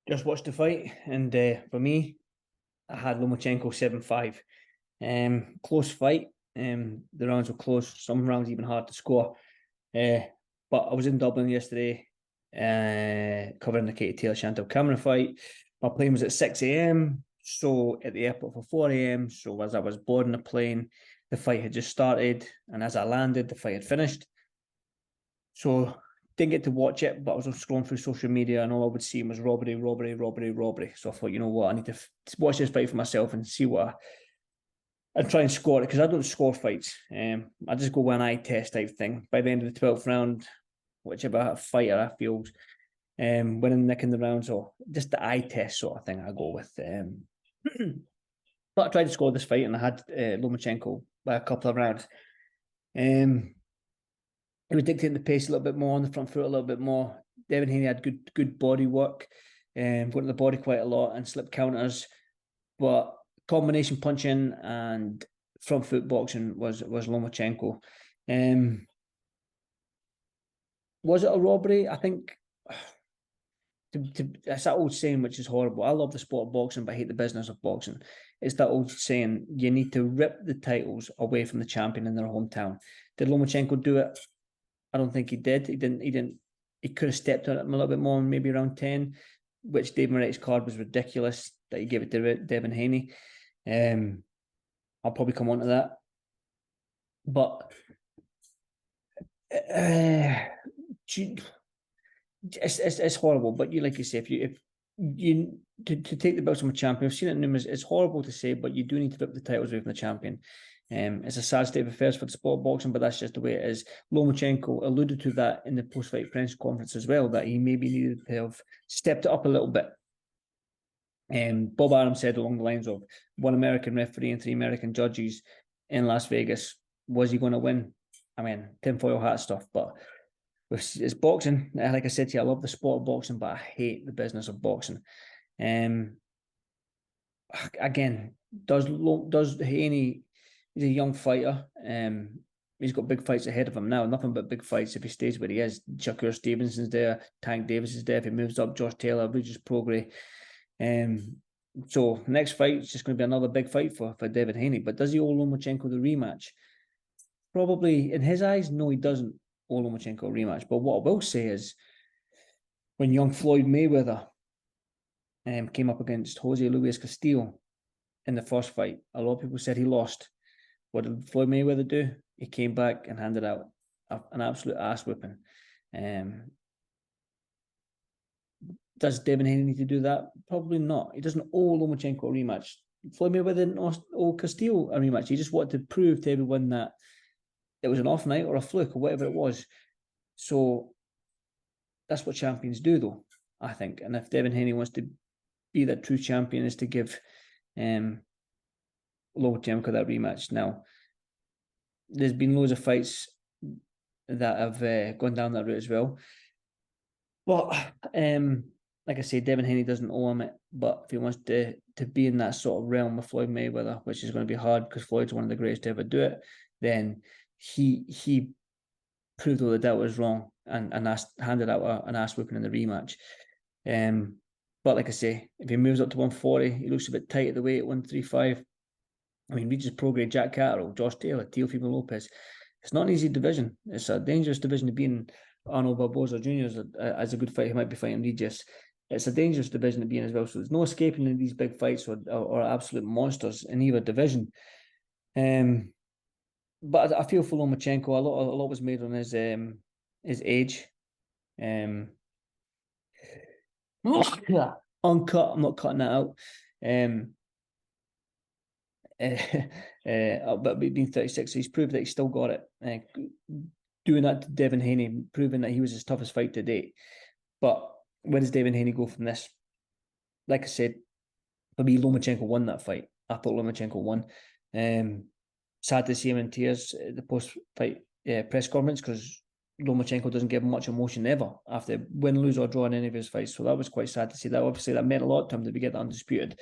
Just watched the fight, and for me, I had Lomachenko 7-5. Close fight. The rounds were close. Some rounds even hard to score. But I was in Dublin yesterday, covering the Katie Taylor Chantal Cameron fight. My plane was at 6 a.m. So at the airport for 4 a.m. So as I was boarding the plane, the fight had just started, and as I landed, the fight had finished. So didn't get to watch it, but I was scrolling through social media, and all I would see was robbery, robbery, robbery, robbery. So I thought, you know what, I need to watch this fight for myself and see what and try and score it, because I don't score fights. I just go with an eye test type thing. By the end of the 12th round, whichever fighter I feel winning, nick in the rounds, or just the eye test sort of thing, I go with. But I tried to score this fight, and I had Lomachenko by a couple of rounds. He was dictating the pace a little bit more, on the front foot a little bit more. Devin Haney had good body work, went to the body quite a lot and slip counters, but combination punching and front foot boxing was Lomachenko. Was it a robbery? I think it's that old saying, which is horrible. I love the sport of boxing, but I hate the business of boxing. It's that old saying, you need to rip the titles away from the champion in their hometown. Did Lomachenko do it? I don't think he did. He didn't. He could have stepped on it a little bit more, maybe around 10, which Dave Moretti's card was ridiculous that he gave it to Devin Haney. I'll probably come on to that. But it's horrible. But like you say, if you to take the belts from a champion, I've seen it numerous. It's horrible to say, but you do need to rip the titles away from the champion. It's a sad state of affairs for the sport of boxing, but that's just the way it is. Lomachenko alluded to that in the post-fight press conference as well, that he maybe needed to have stepped it up a little bit. Bob Arum said along the lines of 1 American referee and 3 American judges in Las Vegas. Was he going to win? I mean, tinfoil hat stuff, but it's boxing. Like I said to you, I love the sport of boxing, but I hate the business of boxing. Again, does Haney? He's a young fighter. He's got big fights ahead of him now. Nothing but big fights if he stays where he is. Shakur Stevenson's there. Tank Davis is there. If he moves up, Josh Taylor, Regis Prograis. So next fight is just going to be another big fight for Devin Haney. But does he owe Lomachenko the rematch? Probably in his eyes, no, he doesn't owe Lomachenko a rematch. But what I will say is, when young Floyd Mayweather came up against Jose Luis Castillo in the first fight, a lot of people said he lost. What did Floyd Mayweather do? He came back and handed out an absolute ass whipping. Does Devin Haney need to do that? Probably not. He doesn't owe Lomachenko a rematch. Floyd Mayweather didn't owe Castillo a rematch. He just wanted to prove to everyone that it was an off night or a fluke or whatever it was. So that's what champions do, though, I think. And if Devin Haney wants to be that true champion, is to give Lomachenko that rematch. Now, there's been loads of fights that have gone down that route as well. But like I say, Devin Haney doesn't owe him it. But if he wants to be in that sort of realm with Floyd Mayweather, which is going to be hard because Floyd's one of the greatest to ever do it, then he proved all the doubt was wrong and handed out an ass whipping in the rematch. But like I say, if he moves up to 140, he looks a bit tight at the weight at 135. I mean, Regis Prograis, Jack Catterall, Josh Taylor, Teofimo Lopez. It's not an easy division. It's a dangerous division to be in. Arnold Barboza Jr. as a good fight. He might be fighting Regis. It's a dangerous division to be in as well. So there's no escaping in these big fights or absolute monsters in either division. But I feel for Lomachenko. A lot was made on his age. Uncut. I'm not cutting that out. But being 36, he's proved that he's still got it. Doing that to Devin Haney, proving that he was his toughest fight to date. But where does Devin Haney go from this? Like I said, for me, Lomachenko won that fight. I thought Lomachenko won. Sad to see him in tears at the post-fight press conference, because Lomachenko doesn't give much emotion ever after win, lose, or draw in any of his fights. So that was quite sad to see that. Obviously, that meant a lot to him to be getting undisputed.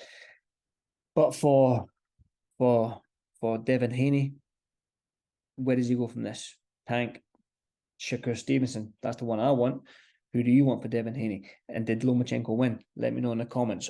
But for Devin Haney, where does he go from this? Tank, Shakur Stevenson, that's the one I want. Who do you want for Devin Haney? And did Lomachenko win? Let me know in the comments.